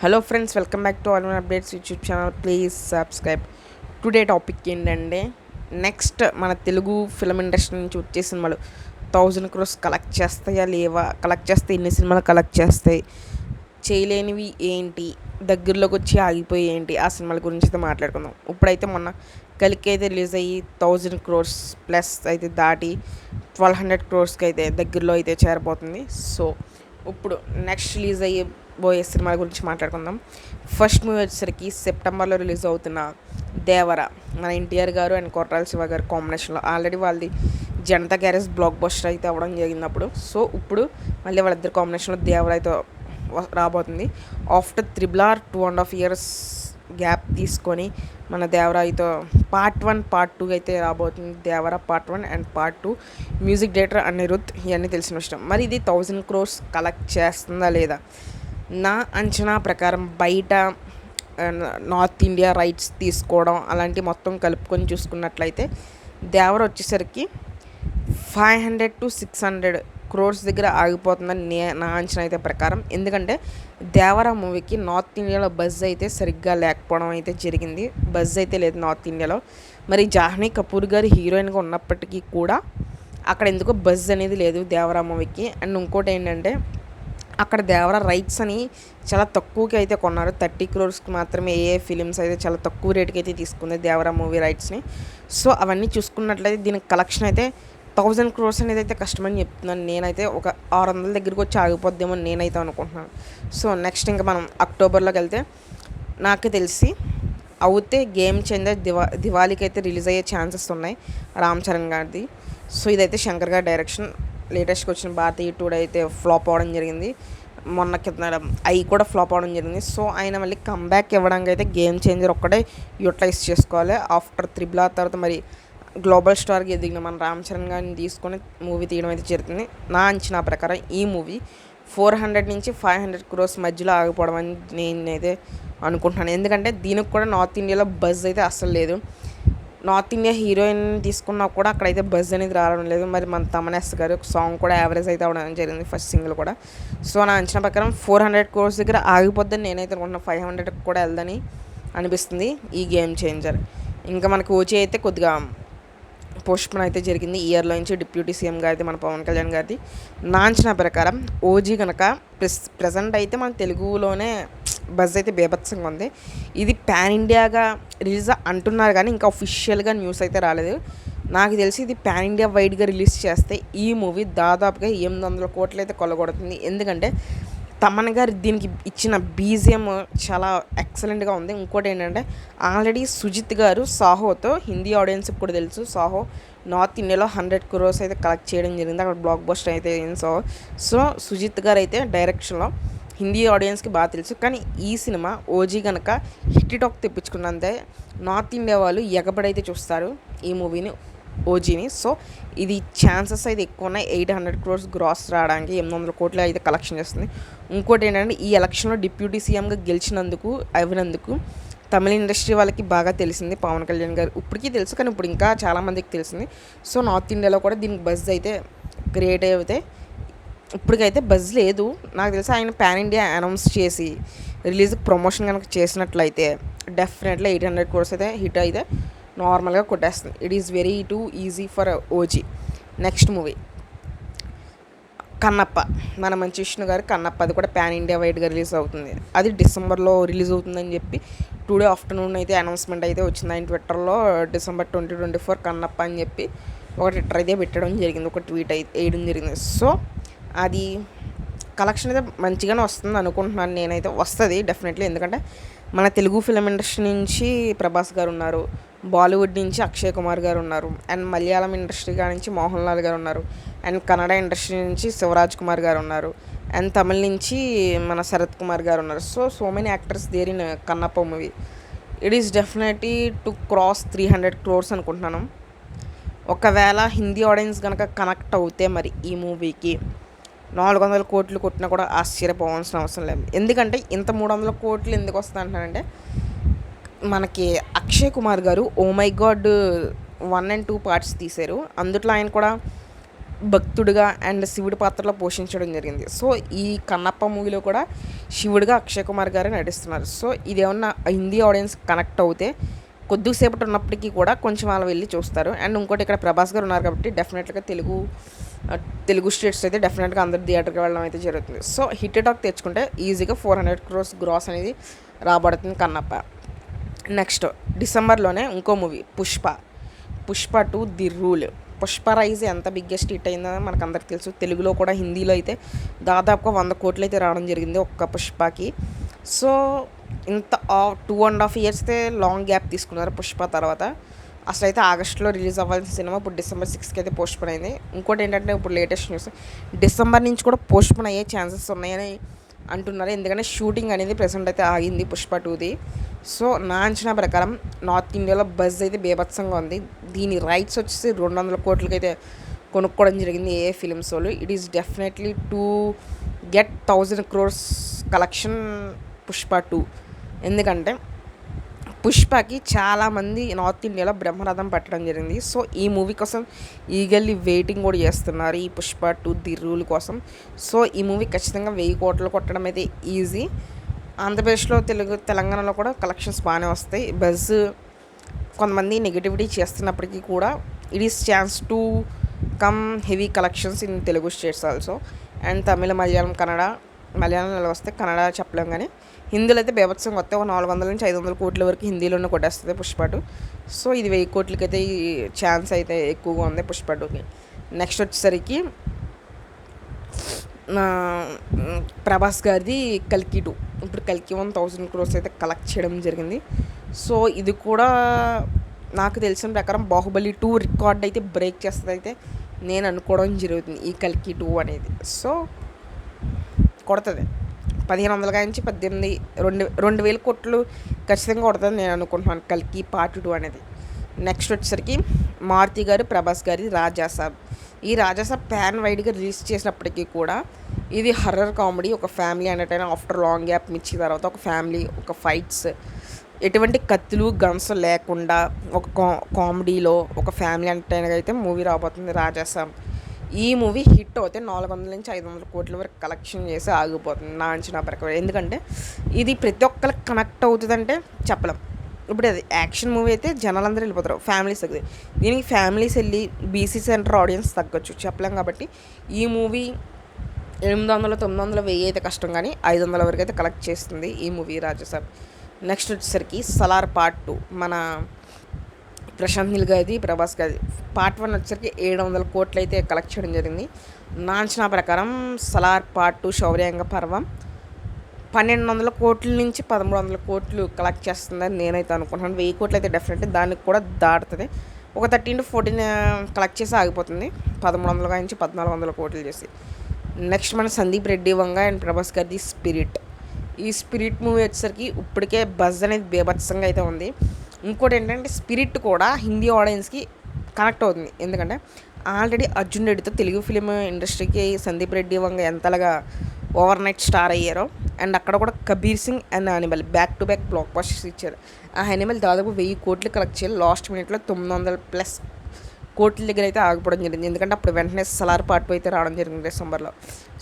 Hello friends, welcome back to all my updates YouTube channel. Please subscribe. Today topic ఏంటంటే, next మన Telugu film industry నుంచి వచ్చే సినిమాలు 1000 crores collect చేస్తాయా లేవా, కలెక్ట్ చేస్తే ఎన్ని సినిమాలు కలెక్ట్ చేస్తాయి, చేయలేనివి ఏంటి, దగ్గరలోకి వచ్చి ఆగిపోయి ఏంటి, ఆ సినిమాల గురించి అయితే మాట్లాడుకుందాం. ఇప్పుడైతే మొన్న కలికి అయితే రిలీజ్ అయ్యి 1000 crores ప్లస్ అయితే దాటి 1200 crores అయితే దగ్గరలో అయితే చేరబోతుంది. సో ఇప్పుడు నెక్స్ట్ రిలీజ్ అయ్యే బోయే సినిమాల గురించి మాట్లాడుకుందాం. ఫస్ట్ మూవీ వచ్చేసరికి సెప్టెంబర్లో రిలీజ్ అవుతున్న దేవర, మన ఎన్టీఆర్ గారు అండ్ కొట్రాల శివ గారు కాంబినేషన్లో. ఆల్రెడీ వాళ్ళది జనతా గ్యారేజ్ బ్లాక్ బస్టర్ అయితే అవ్వడం జరిగినప్పుడు, సో ఇప్పుడు మళ్ళీ వాళ్ళిద్దరు కాంబినేషన్లో దేవర అయితే రాబోతుంది. ఆఫ్టర్ RRR 2.5 years గ్యాప్ తీసుకొని మన దేవరాయితో పార్ట్ 1 పార్ట్ 2 అయితే రాబోతుంది. Devara part 1 and part 2. Music director Anirudh, ఇవన్నీ తెలిసిన విషయం. మరి ఇది 1000 crores కలెక్ట్ చేస్తుందా లేదా? నా అంచనా ప్రకారం బయట నార్త్ ఇండియా రైట్స్ తీసుకోవడం అలాంటివి మొత్తం కలుపుకొని చూసుకున్నట్లయితే దేవర వచ్చేసరికి 500 to 600 crores దగ్గర ఆగిపోతుందని నా అంచనా అయితే ప్రకారం. ఎందుకంటే దేవర మూవీకి నార్త్ ఇండియాలో బజ్ అయితే సరిగ్గా లేకపోవడం అయితే జరిగింది. బజ్ అయితే లేదు నార్త్ ఇండియాలో. మరి జాహ్నవి కపూర్ గారు హీరోయిన్గా ఉన్నప్పటికీ కూడా అక్కడ ఎందుకో బజ్ అనేది లేదు దేవర మూవీకి. అండ్ ఇంకోటి ఏంటంటే, అక్కడ దేవర రైట్స్ అని చాలా తక్కువకి అయితే కొన్నారు. 30 crores మాత్రమే ఏ ఫిలిమ్స్ అయితే చాలా తక్కువ రేటుకి అయితే తీసుకుంది దేవర మూవీ రైట్స్ని. సో అవన్నీ చూసుకున్నట్లయితే దీనికి కలెక్షన్ అయితే 1000 crores అనేది అయితే కష్టమని చెప్తున్నాను. నేనైతే ఒక 600 దగ్గరికి వచ్చి ఆగిపోద్దేమో నేనైతే అనుకుంటున్నాను. సో నెక్స్ట్ ఇంకా మనం అక్టోబర్లోకి వెళ్తే, నాకు తెలిసి అవుతే గేమ్ చేంజర్ దివాళీకి అయితే రిలీజ్ అయ్యే ఛాన్సెస్ ఉన్నాయి రామ్ చరణ్ గారిది. సో ఇదైతే శంకర్ గారి డైరెక్షన్. లేటెస్ట్గా వచ్చిన భారతీయ టూడ్ అయితే ఫ్లాప్ అవ్వడం జరిగింది. మొన్న కింద అవి కూడా ఫ్లాప్ అవ్వడం జరిగింది. సో ఆయన మళ్ళీ కంబ్యాక్ ఇవ్వడానికి అయితే గేమ్ చేంజర్ ఒక్కటే యూటిలైజ్ చేసుకోవాలి. ఆఫ్టర్ RRR తర్వాత మరి గ్లోబల్ స్టార్కి ఎదిగిన మన రామ్ చరణ్ గారిని తీసుకొని మూవీ తీయడం అయితే జరుగుతుంది. నా అంచనా ప్రకారం ఈ మూవీ 400 నుంచి 500 crores మధ్యలో ఆగిపోవడం అని నేనైతే అనుకుంటున్నాను. ఎందుకంటే దీనికి కూడా నార్త్ ఇండియాలో బజ్ అయితే అస్సలు లేదు. నార్త్ ఇండియా హీరోయిన్ తీసుకున్నా కూడా అక్కడైతే బజ్ అనేది రావడం లేదు. మరి మన తమన్ గారు సాంగ్ కూడా యావరేజ్ అయితే అవడం జరిగింది, ఫస్ట్ సింగిల్ కూడా. సో నా అంచనా ప్రకారం 400 crores దగ్గర ఆగిపోద్దని నేనైతే అనుకుంటున్నాను. 500 కూడా వెళ్దని అనిపిస్తుంది ఈ గేమ్ చేంజర్. ఇంకా మనకు ఓజీ అయితే కొద్దిగా పోస్ట్పోన్ అయితే జరిగింది ఇయర్లో నుంచి. డిప్యూటీ సీఎం గారిది, మన పవన్ కళ్యాణ్ గారిది. నా అంచనా ప్రకారం ఓజీ కనుక ప్రజెంట్ అయితే మన తెలుగులోనే బజ్ అయితే బేభత్సంగా ఉంది. ఇది పాన్ ఇండియాగా రిలీజ్ అంటున్నారు కానీ ఇంకా అఫీషియల్గా న్యూస్ అయితే రాలేదు. నాకు తెలిసి ఇది పాన్ ఇండియా వైడ్గా రిలీజ్ చేస్తే ఈ మూవీ దాదాపుగా 800 crores అయితే కొల్లగొడుతుంది. ఎందుకంటే తమన్ గారు దీనికి ఇచ్చిన బీజిఎం చాలా ఎక్సలెంట్గా ఉంది. ఇంకోటి ఏంటంటే, ఆల్రెడీ సుజిత్ గారు సాహోతో, హిందీ ఆడియన్స్కి కూడా తెలుసు, సాహో నార్త్ ఇండియాలో 100 crores అయితే కలెక్ట్ చేయడం జరిగింది. అక్కడ బ్లాక్ బస్టర్ అయితే సో సుజిత్ గారు అయితే డైరెక్షన్లో హిందీ ఆడియన్స్కి బాగా తెలుసు. కానీ ఈ సినిమా ఓజీ కనుక హిట్ టాక్ తెప్పించుకున్నంతే నార్త్ ఇండియా వాళ్ళు ఎగబడైతే చూస్తారు ఈ మూవీని, ఓజీని. సో ఇది ఛాన్సెస్ అయితే ఎక్కువ ఉన్నాయి 800 crores గ్రాస్ రావడానికి. 800 crores అయితే కలెక్షన్ చేస్తుంది. ఇంకోటి ఏంటంటే, ఈ ఎలక్షన్లో డిప్యూటీ సీఎంగా అయినందుకు తమిళ ఇండస్ట్రీ వాళ్ళకి బాగా తెలిసింది పవన్ కళ్యాణ్ గారు. ఇప్పటికీ తెలుసు కానీ ఇప్పుడు ఇంకా చాలామందికి తెలిసింది. సో నార్త్ ఇండియాలో కూడా దీనికి బజ్ అయితే క్రియేట్ అయితే ఇప్పటికైతే బజ్ లేదు. నాకు తెలిసి ఆయన పాన్ ఇండియా అనౌన్స్ చేసి రిలీజ్కి ప్రమోషన్ కనుక చేసినట్లయితే డెఫినెట్లీ 800 crores అయితే హిట్ అయితే నార్మల్గా కొట్టేస్తుంది. It is very two easy for OG. Next movie Kannappa, మన మంచి విష్ణు గారు కన్నప్ప. అది కూడా పాన్ ఇండియా వైడ్గా రిలీజ్ అవుతుంది. అది డిసెంబర్లో రిలీజ్ అవుతుందని చెప్పి టుడే ఆఫ్టర్నూన్ అయితే అనౌన్స్మెంట్ అయితే వచ్చింది. ఆయన ట్విట్టర్లో December 2024 కన్నప్ప అని చెప్పి ఒక ట్విట్టర్ అయితే పెట్టడం జరిగింది, ఒక ట్వీట్ అయితే వేయడం జరిగింది. సో అది కలెక్షన్ అయితే మంచిగానే వస్తుంది అనుకుంటున్నాను నేనైతే. వస్తుంది డెఫినెట్లీ. ఎందుకంటే మన తెలుగు ఫిలిం ఇండస్ట్రీ నుంచి ప్రభాస్ గారు ఉన్నారు, బాలీవుడ్ నుంచి అక్షయ్ కుమార్ గారు ఉన్నారు, అండ్ మలయాళం ఇండస్ట్రీ నుంచి మోహన్ లాల్ గారు ఉన్నారు, అండ్ కన్నడ ఇండస్ట్రీ నుంచి శివరాజ్ కుమార్ గారు ఉన్నారు, అండ్ తమిళ నుంచి మన శరత్ కుమార్ గారు ఉన్నారు. So many actors there in Kannappa movie. It is definitely to cross 300 crores అనుకుంటున్నాను. ఒకవేళ హిందీ ఆడియన్స్ కనుక కనెక్ట్ అవుతే మరి ఈ మూవీకి 400 crores కొట్టినా కూడా ఆశ్చర్యపోవాల్సిన అవసరం లేదు. ఎందుకంటే ఇంత 300 crores ఎందుకు వస్తుంది అంటున్నానంటే, మనకి అక్షయ్ కుమార్ గారు oh my God 1 and 2 parts తీశారు. అందుట్లో ఆయన కూడా భక్తుడిగా అండ్ శివుడి పాత్రలో పోషించడం జరిగింది. సో ఈ కన్నప్ప మూవీలో కూడా శివుడిగా అక్షయ్ కుమార్ గారే నటిస్తున్నారు. సో ఇదేమన్నా హిందీ ఆడియన్స్ కనెక్ట్ అవుతే కొద్దిసేపటి ఉన్నప్పటికీ కూడా కొంచెం వాళ్ళు వెళ్ళి చూస్తారు. అండ్ ఇంకోటి ఇక్కడ ప్రభాస్ గారు ఉన్నారు కాబట్టి డెఫినెట్గా తెలుగు స్టేట్స్ అయితే డెఫినెట్గా అందరు థియేటర్కి వెళ్ళడం అయితే జరుగుతుంది. సో హిట్ టాక్ తెచ్చుకుంటే ఈజీగా 400 crores గ్రాస్ అనేది రాబడుతుంది కన్నప్ప. నెక్స్ట్ డిసెంబర్లోనే ఇంకో movie Pushpa 2 the rule. Pushpa rise ఎంత బిగ్గెస్ట్ హిట్ అయిందో మనకు అందరికి తెలుసు. తెలుగులో కూడా హిందీలో అయితే దాదాపుగా 100 కోట్లు అయితే రావడం జరిగింది ఒక్క పుష్పకి. సో ఇంత 2.5 years అయితే లాంగ్ గ్యాప్ తీసుకున్నారు పుష్ప తర్వాత. అసలు అయితే ఆగస్టులో రిలీజ్ అవ్వాల్సిన సినిమా ఇప్పుడు December 6కి అయితే పోస్ట్పోన్ అయింది. ఇంకోటి ఏంటంటే ఇప్పుడు లేటెస్ట్ న్యూస్ డిసెంబర్ నుంచి కూడా పోస్ట్పోన్ అయ్యే ఛాన్సెస్ ఉన్నాయని అంటున్నారు. ఎందుకంటే షూటింగ్ అనేది ప్రెసెంట్ అయితే ఆగింది పుష్ప 2ది. సో నా అంచనా ప్రకారం నార్త్ ఇండియాలో బజ్ అయితే బీభత్సంగా ఉంది. దీని రైట్స్ వచ్చేసి 200 కోట్లకి అయితే కొనుక్కోవడం జరిగింది ఏ ఫిలిమ్స్ వాళ్ళు. It is definitely to get 1000 crores collection Pushpa 2. ఎందుకంటే పుష్పకి చాలామంది నార్త్ ఇండియాలో బ్రహ్మరథం పట్టడం జరిగింది. సో ఈ మూవీ కోసం ఈగల్లీ వెయిటింగ్ కూడా చేస్తున్నారు ఈ పుష్ప 2 ది రూల్ కోసం. సో ఈ మూవీ ఖచ్చితంగా 1000 కోట్లు కొట్టడం అయితే ఈజీ. ఆంధ్రప్రదేశ్లో తెలంగాణలో కూడా కలెక్షన్స్ బాగానే వస్తాయి. బజ్ కొంతమంది నెగిటివిటీ చేస్తున్నప్పటికీ కూడా it is chance to come heavy collections in Telugu states also. And Tamil, Malayalam, మలయాళంలో వస్తే కన్నడ చెప్పలేం, కానీ హిందీలో అయితే బీభత్సంగా వస్తే 400 నుంచి 500 కోట్ల వరకు హిందీలోనే కొట్టేస్తుంది పుష్ప 2. సో ఇది 1000 కోట్లకి అయితే ఈ ఛాన్స్ అయితే ఎక్కువగా ఉంది పుష్ప 2కి. నెక్స్ట్ వచ్చేసరికి ప్రభాస్ గారిది కల్కి 2. ఇప్పుడు కల్కి 1000 crores అయితే కలెక్ట్ చేయడం జరిగింది. సో ఇది కూడా నాకు తెలిసిన ప్రకారం బాహుబలి 2 రికార్డ్ అయితే బ్రేక్ చేస్తుంది అయితే నేను అనుకోవడం జరుగుతుంది ఈ కల్కి 2 అనేది. సో కొడుతుంది 1500 నుంచి 2000 కోట్లు ఖచ్చితంగా కొడుతుంది నేను అనుకుంటున్నాను కల్కి పార్ట్ 2 అనేది. నెక్స్ట్ వచ్చేసరికి మారుతి గారు ప్రభాస్ గారి రాజాసాబ్. ఈ రాజాసాబ్ ప్యాన్ వైడ్గా రిలీజ్ చేసినప్పటికీ కూడా ఇది హర్రర్ కామెడీ, ఒక family entertainer. After long gap మించిన తర్వాత ఒక ఫ్యామిలీ, ఒక ఫైట్స్, ఎటువంటి కత్తులు గన్స్ లేకుండా ఒక కామెడీలో ఒక ఫ్యామిలీ ఎంటర్టైనర్ అయితే మూవీ రాబోతుంది రాజాసాబ్. ఈ మూవీ హిట్ అవుతే 400 నుంచి 500 కోట్ల వరకు కలెక్షన్ చేసి ఆగిపోతుంది నా అంచనా ప్రకారం. ఎందుకంటే ఇది ప్రతి ఒక్కరికి కనెక్ట్ అవుతుందంటే చెప్పలేం. ఇప్పుడు అది యాక్షన్ మూవీ అయితే జనాలందరూ వెళ్ళిపోతారు, ఫ్యామిలీస్ తగ్గుతాయి. దీనికి ఫ్యామిలీస్ వెళ్ళి బీసీ సెంటర్ ఆడియన్స్ తగ్గొచ్చు చెప్పలేం. కాబట్టి ఈ మూవీ 800, 900, 1000 అయితే కష్టం, కానీ 500 వరకు అయితే కలెక్ట్ చేస్తుంది ఈ మూవీ రాజాసాబ్. నెక్స్ట్ వచ్చేసరికి సలార్ పార్ట్ 2 మన ప్రశాంత్ నీల్ గారిది, ప్రభాస్ గారిది. పార్ట్ 1 వచ్చేసరికి 700 కోట్లు అయితే కలెక్ట్ చేయడం జరిగింది. నా అంచనా ప్రకారం సలార్ పార్ట్ 2 శౌర్యాంగ పర్వం 1200 కోట్ల నుంచి 1300 కోట్లు కలెక్ట్ చేస్తుందని నేనైతే అనుకుంటున్నాను. 1000 కోట్లు అయితే డెఫినెట్లీ దానికి కూడా దాటుతుంది. ఒక 13 to 14 కలెక్ట్ చేసి ఆగిపోతుంది 1300 నుంచి 1400 కోట్లు చేసి. నెక్స్ట్ మన సందీప్ రెడ్డి వంగ అండ్ ప్రభాస్ గారిది స్పిరిట్. ఈ స్పిరిట్ మూవీ వచ్చేసరికి ఇప్పటికే బజ్ అనేది బీభత్సంగా అయితే ఉంది. ఇంకోటి ఏంటంటే స్పిరిట్ కూడా హిందీ ఆడియన్స్కి కనెక్ట్ అవుతుంది. ఎందుకంటే ఆల్రెడీ అర్జున్ రెడ్డితో తెలుగు ఫిలిం ఇండస్ట్రీకి Sandeep Reddy Vanga ఎంతలాగా over night star అయ్యారో, అండ్ అక్కడ కూడా Kabir Singh and animal back to back black busters ఇచ్చారు. ఆ యానిమల్ దాదాపు 1000 కోట్లు కలెక్ట్ చేయాలి. లాస్ట్ మినిట్లో 900+ కోట్ల దగ్గర అయితే ఆగిపోవడం జరిగింది. ఎందుకంటే అప్పుడు వెంటనే సలార్ పార్ట్ 2 అయితే రావడం జరిగింది డిసెంబర్లో.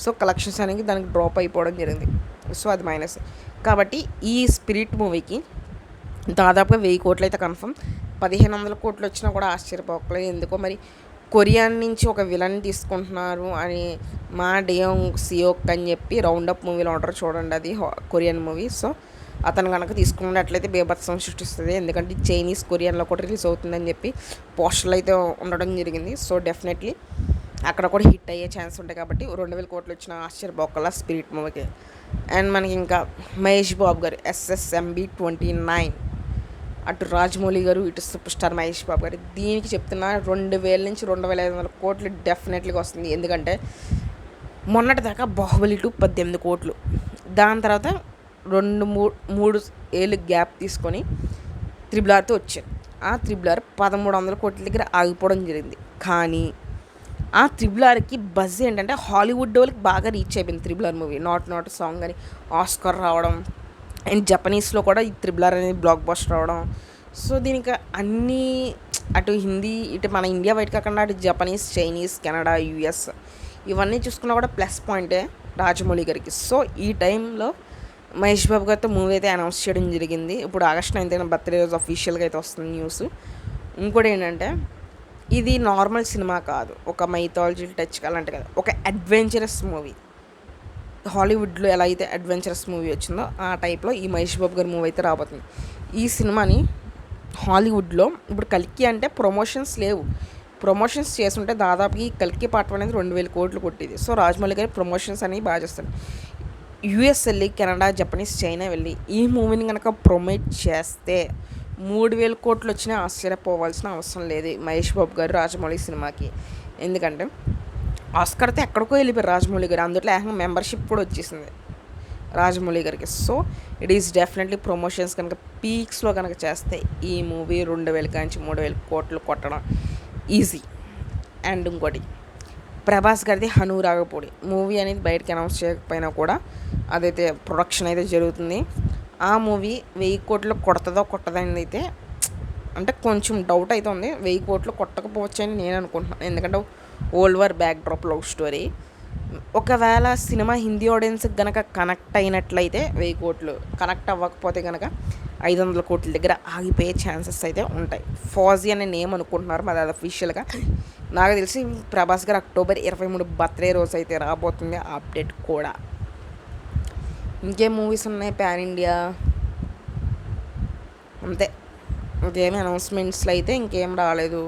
సో కలెక్షన్స్ అనేది దానికి డ్రాప్ అయిపోవడం జరిగింది. సో అది మైనస్. కాబట్టి ఈ స్పిరిట్ మూవీకి దాదాపుగా 1000 కోట్లు అయితే కన్ఫర్మ్. 1500 కోట్లు వచ్చినా కూడా ఆశ్చర్యపోకలేదు. ఎందుకో మరి కొరియాన్ నుంచి ఒక విలన్ తీసుకుంటున్నారు అని మా డియోంగ్ సియోక్ అని చెప్పి రౌండప్ మూవీలో ఉంటారు చూడండి, అది కొరియన్ మూవీ. సో అతను కనుక తీసుకున్నట్లయితే బీభత్సం సృష్టిస్తుంది. ఎందుకంటే చైనీస్, కొరియన్లో కూడా రిలీజ్ అవుతుందని చెప్పి పోస్టర్లు అయితే ఉండడం జరిగింది. సో డెఫినెట్లీ అక్కడ కూడా హిట్ అయ్యే ఛాన్స్ ఉంటాయి. కాబట్టి 2000 కోట్లు వచ్చిన ఆశ్చర్యపోకల్లా స్పిరిట్ మూవీకి. అండ్ మనకి ఇంకా మహేష్ బాబు గారు SSMB 29, అటు రాజమౌళి గారు, ఇటు సూపర్ స్టార్ మహేష్ బాబు గారు. దీనికి చెప్తున్నా 2000 నుంచి 2500 కోట్లు డెఫినెట్లీగా వస్తుంది. ఎందుకంటే మొన్నటి దాకా బాహుబలి 2 18 కోట్లు, దాని తర్వాత 2-3 ఏళ్ళు గ్యాప్ తీసుకొని RRRతో వచ్చారు. ఆ RRR 1300 కోట్ల దగ్గర ఆగిపోవడం జరిగింది. కానీ ఆ RRRకి బజ్ ఏంటంటే హాలీవుడ్ వాళ్ళకి బాగా రీచ్ అయిపోయింది RRR మూవీ. నాట్ సాంగ్ అని ఆస్కార్ రావడం, అండ్ జపనీస్లో కూడా ఈ RRR అనేది బ్లాక్ బస్టర్ రావడం. సో దీనికి అన్నీ అటు హిందీ ఇటు మన ఇండియా బయట కాకుండా అటు జపనీస్, చైనీస్, కెనడా, యూఎస్ ఇవన్నీ చూసుకున్నా కూడా ప్లస్ పాయింటే రాజమౌళి గారికి. సో ఈ టైంలో మహేష్ బాబు గారితో మూవీ అయితే అనౌన్స్ చేయడం జరిగింది. ఇప్పుడు ఆగస్ట్ 9th బర్త్డే రోజు అఫీషియల్గా అయితే వస్తుంది న్యూస్. ఇంకోటి ఏంటంటే ఇది నార్మల్ సినిమా కాదు, ఒక మైథాలజీ టచ్ అలాంటి కదా, ఒక అడ్వెంచరస్ మూవీ. హాలీవుడ్లో ఎలా అయితే అడ్వెంచరస్ మూవీ వచ్చిందో ఆ టైప్లో ఈ మహేష్ బాబు గారి మూవీ అయితే రాబోతుంది. ఈ సినిమాని హాలీవుడ్లో ఇప్పుడు కల్కి అంటే ప్రమోషన్స్ లేవు, ప్రమోషన్స్ చేస్తుంటే దాదాపు ఈ కల్కి పార్ట్ అనేది 2000 కోట్లు కొట్టేది. సో రాజమౌళి గారి ప్రమోషన్స్ అనేవి బాగా చేస్తారు. యూఎస్ వెళ్ళి, కెనడా, జపనీస్, చైనా వెళ్ళి ఈ మూవీని కనుక ప్రొమోట్ చేస్తే 3000 కోట్లు వచ్చినా ఆశ్చర్యపోవాల్సిన అవసరం లేదు మహేష్ బాబు గారు రాజమౌళి సినిమాకి. ఎందుకంటే ఆస్కర్తో ఎక్కడికో వెళ్ళిపోయారు రాజమౌళి గారు, అందులో ఏకంగా మెంబర్షిప్ కూడా వచ్చేసింది రాజమౌళి గారికి. So it is definitely promotions కనుక పీక్స్లో కనుక చేస్తే ఈ మూవీ 2000 నుంచి 3000 కోట్లు కొట్టడం ఈజీ. అండ్ ఇంకోటి ప్రభాస్ గారిది హనురాగపూడి మూవీ అనేది బయటకి అనౌన్స్ చేయకపోయినా కూడా అదైతే ప్రొడక్షన్ అయితే జరుగుతుంది. ఆ మూవీ 1000 కోట్లు కొడుతుందో కొట్టదని అయితే అంటే కొంచెం డౌట్ అయితే ఉంది. 1000 కోట్లు కొట్టకపోవచ్చు అని నేను అనుకుంటున్నాను, ఎందుకంటే old war back drop love story. ఒకవేళ సినిమా హిందీ ఆడియన్స్కి కనుక కనెక్ట్ అయినట్లయితే 1000 కోట్లు, కనెక్ట్ అవ్వకపోతే కనుక 500 కోట్ల దగ్గర ఆగిపోయే ఛాన్సెస్ అయితే ఉంటాయి. ఫాజీ అనే నేమ్ అనుకుంటున్నారు, మరి అది అఫీషియల్గా నాకు తెలిసి ప్రభాస్ గారు October 23 బర్త్డే రోజు అయితే రాబోతుంది ఆ అప్డేట్ కూడా. ఇంకేం మూవీస్ ఉన్నాయి పాన్ ఇండియా, అంతే. ఇంకేమి అనౌన్స్మెంట్స్లో అయితే ఇంకేం రాలేదు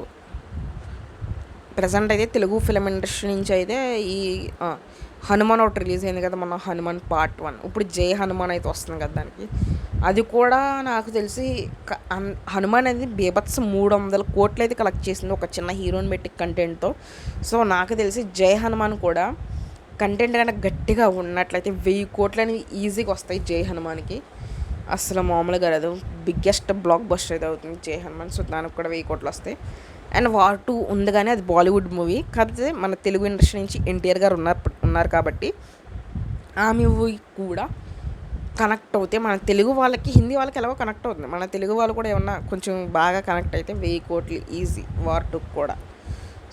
ప్రజెంట్ అయితే. తెలుగు ఫిలిం ఇండస్ట్రీ నుంచి అయితే ఈ హనుమాన్ ఒకటి రిలీజ్ అయింది కదా మన హనుమాన్ పార్ట్ 1, ఇప్పుడు జై హనుమాన్ అయితే వస్తుంది కదా దానికి. అది కూడా నాకు తెలిసి హనుమాన్ అనేది బీభత్స 300 కోట్లు అయితే కలెక్ట్ చేసింది ఒక చిన్న హీరోని పెట్టి కంటెంట్తో. సో నాకు తెలిసి జై హనుమాన్ కూడా కంటెంట్ కనుక గట్టిగా ఉన్నట్లయితే 1000 కోట్లు అనేవి ఈజీగా వస్తాయి జై హనుమాన్కి. అసలు మామూలుగా కాదు, బిగ్గెస్ట్ బ్లాక్ బస్టర్ అయితే అవుతుంది జై హనుమాన్. సో దానికి కూడా 1000 కోట్లు వస్తాయి. అండ్ వార్ 2 ఉంది కానీ అది బాలీవుడ్ మూవీ, కాకపోతే మన తెలుగు ఇండస్ట్రీ నుంచి ఎన్టీఆర్ గారు ఉన్నారు కాబట్టి ఆ మూవీ కూడా కనెక్ట్ అవుతే మన తెలుగు వాళ్ళకి, హిందీ వాళ్ళకి ఎలాగో కనెక్ట్ అవుతుంది, మన తెలుగు వాళ్ళు కూడా ఏమన్నా కొంచెం బాగా కనెక్ట్ అయితే 1000 కోట్లు ఈజీ వార్ 2 కూడా.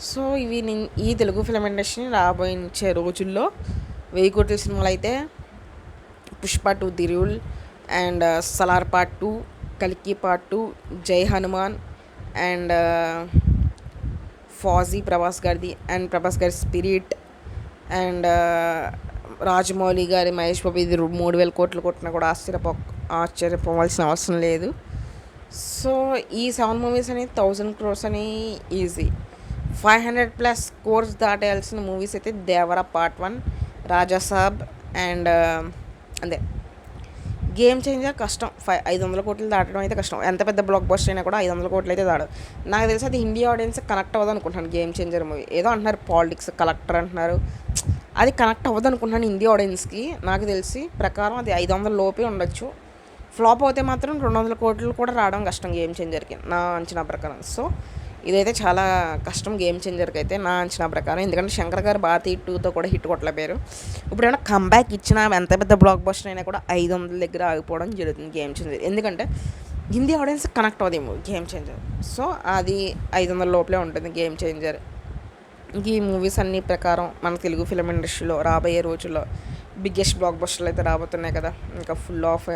సో ఇవి ఈ తెలుగు ఫిలిం ఇండస్ట్రీని రాబోయే రోజుల్లో 1000 కోట్ల సినిమాలు అయితే Pushpa 2 the rule, and Salaar part 2, కల్కి పార్ట్ 2, జై హనుమాన్, అండ్ ఫాజీ ప్రభాస్ గారిది, అండ్ ప్రభాస్ గారి స్పిరిట్, అండ్ రాజమౌళి గారి మహేష్ బాబు ఇది 3000 కోట్లు కొట్టినా కూడా ఆశ్చర్యపోవాల్సిన అవసరం లేదు. సో ఈ 7 మూవీస్ అని 1000 crores అని ఈజీ. 500+ కోర్స్ దాటేయాల్సిన మూవీస్ అయితే దేవరా పార్ట్ 1, రాజాసాబ్, అండ్ అంతే. గేమ్ చేంజర్ కష్టం, 500 కోట్లు దాటడం అయితే కష్టం. ఎంత పెద్ద బ్లాక్ బస్టర్ అయినా కూడా 500 కోట్లు అయితే దాడదు. నాకు తెలిసి అది హిందీ ఆడియన్స్ కనెక్ట్ అవ్వదు అనుకుంటున్నాను గేమ్ చేంజర్ మూవీ. ఏదో అంటున్నారు పాలిటిక్స్ కలెక్టర్ అంటున్నారు, అది కనెక్ట్ అవ్వదు అనుకుంటున్నాను హిందీ ఆడియన్స్కి. నాకు తెలిసి ప్రకారం అది 500 లోపే ఉండొచ్చు. ఫ్లాప్ అవుతే మాత్రం 200 కోట్లు కూడా రావడం కష్టం గేమ్ చేంజర్కి నా అంచనా ప్రకారం. సో ఇదైతే చాలా కష్టం గేమ్ చేంజర్కి అయితే నా అంచనా ప్రకారం, ఎందుకంటే శంకర్ గారు భారతి 2తో కూడా హిట్ కొట్టలేపారు. ఇప్పుడు ఏమైనా కంబ్యాక్ ఇచ్చినా ఎంత పెద్ద బ్లాక్ బస్టర్ అయినా కూడా 500 దగ్గర ఆగిపోవడం జరుగుతుంది గేమ్ చేంజర్, ఎందుకంటే హిందీ ఆడియన్స్ కనెక్ట్ అవుదేమో గేమ్ చేంజర్. సో అది 500 లోపలే ఉంటుంది గేమ్ చేంజర్. ఈ మూవీస్ అన్ని ప్రకారం మన తెలుగు ఫిలిం ఇండస్ట్రీలో రాబోయే రోజుల్లో బిగ్గెస్ట్ బ్లాక్ బస్టర్లు అయితే రాబోతున్నాయి కదా. ఇంకా ఫుల్ ఆఫ్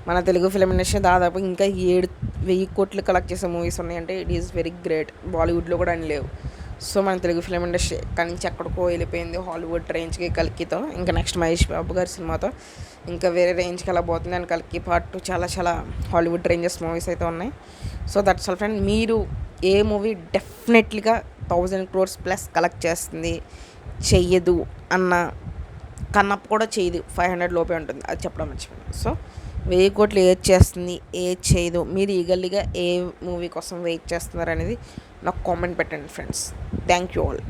మన తెలుగు ఫిలిం ఇండస్ట్రీ దాదాపు ఇంకా 7,000 కోట్లు కలెక్ట్ చేసే మూవీస్ ఉన్నాయంటే ఇట్ ఈస్ వెరీ గ్రేట్. బాలీవుడ్లో కూడా అని లేవు. సో మన తెలుగు ఫిలిం ఇండస్ట్రీ ఎక్కడి నుంచి ఎక్కడికో వెళ్ళిపోయింది హాలీవుడ్ రేంజ్కి కల్కితో. ఇంకా నెక్స్ట్ మహేష్ బాబు గారి సినిమాతో ఇంకా వేరే రేంజ్కి వెళ్ళబోతుంది. అండ్ కల్కి పార్ట్ 2 చాలా హాలీవుడ్ రేంజెస్ మూవీస్ అయితే ఉన్నాయి. So that's all friend. మీరు ఏ మూవీ డెఫినెట్లీగా 1000 crores ప్లస్ కలెక్ట్ చేస్తుంది, చెయ్యదు అన్న కన్నప్ప కూడా చేయదు, 500 లోపే ఉంటుంది, అది చెప్పడం మర్చిపోయింది. సో 1000 కోట్లు ఏది చేస్తుంది, ఏది చేయదు, మీరు ఈగర్లీగా ఏ మూవీ కోసం వెయిట్ చేస్తున్నారు అనేది నాకు కామెంట్ పెట్టండి ఫ్రెండ్స్. Thank you all.